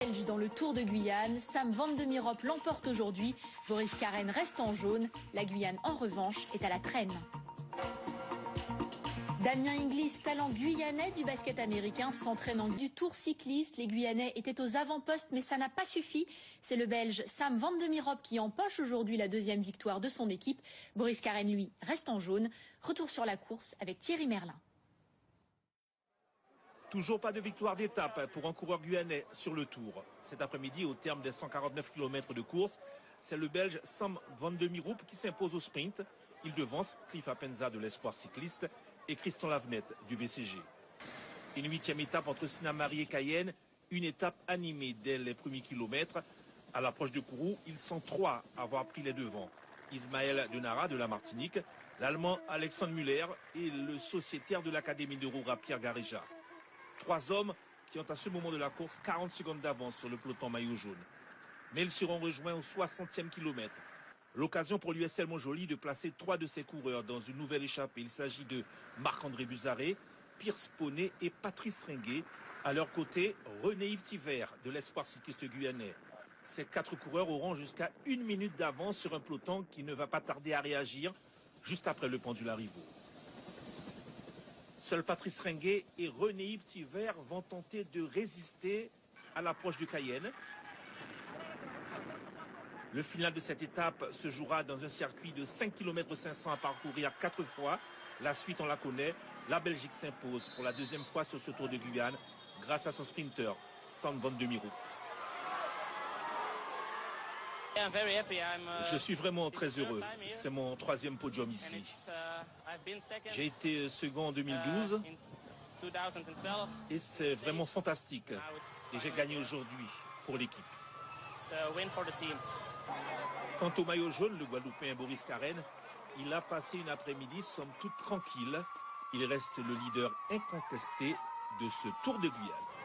Belge dans le Tour de Guyane, Sam Van de Mirop l'emporte aujourd'hui. Boris Karen reste en jaune. La Guyane, en revanche, est à la traîne. Damien Inglis, talent guyanais du basket américain, s'entraînant du Tour cycliste. Les Guyanais étaient aux avant-postes, mais ça n'a pas suffi. C'est le Belge Sam Van de Mirop qui empoche aujourd'hui la deuxième victoire de son équipe. Boris Karen, lui, reste en jaune. Retour sur la course avec Thierry Merlin. Toujours pas de victoire d'étape pour un coureur guyanais sur le Tour. Cet après-midi, au terme des 149 km de course, c'est le Belge Sam Van de Mirop qui s'impose au sprint. Il devance Cliff Apenza de l'Espoir cycliste et Christian Lavenette du VCG. Une 8e étape entre Sinnamary et Cayenne, une étape animée dès les premiers kilomètres. À l'approche de Kourou, ils sont 3 à avoir pris les devants. Ismaël Denara de la Martinique, l'Allemand Alexandre Müller et le sociétaire de l'Académie de Roura Pierre Garéja. 3 hommes qui ont à ce moment de la course 40 secondes d'avance sur le peloton maillot jaune. Mais ils seront rejoints au 60e kilomètre. L'occasion pour l'USL Montjoly de placer 3 de ses coureurs dans une nouvelle échappée. Il s'agit de Marc-André Buzaré, Pierce Poney et Patrice Ringuet. À leur côté, René-Yves Thiver de l'Espoir cycliste guyanais. Ces 4 coureurs auront jusqu'à 1 minute d'avance sur un peloton qui ne va pas tarder à réagir juste après le pendule arrivaux. Seuls Patrice Ringuet et René-Yves Thiver vont tenter de résister à l'approche de Cayenne. Le final de cette étape se jouera dans un circuit de 5 km 500 à parcourir 4 fois. La suite, on la connaît. La Belgique s'impose pour la deuxième fois sur ce Tour de Guyane grâce à son sprinter, Sam Van de Mirop. Je suis vraiment très heureux. C'est mon 3e podium ici. J'ai été second en 2012 et c'est vraiment fantastique. Et j'ai gagné aujourd'hui pour l'équipe. Quant au maillot jaune, le Guadeloupéen Boris Karen, il a passé une après-midi somme toute tranquille. Il reste le leader incontesté de ce Tour de Guyane.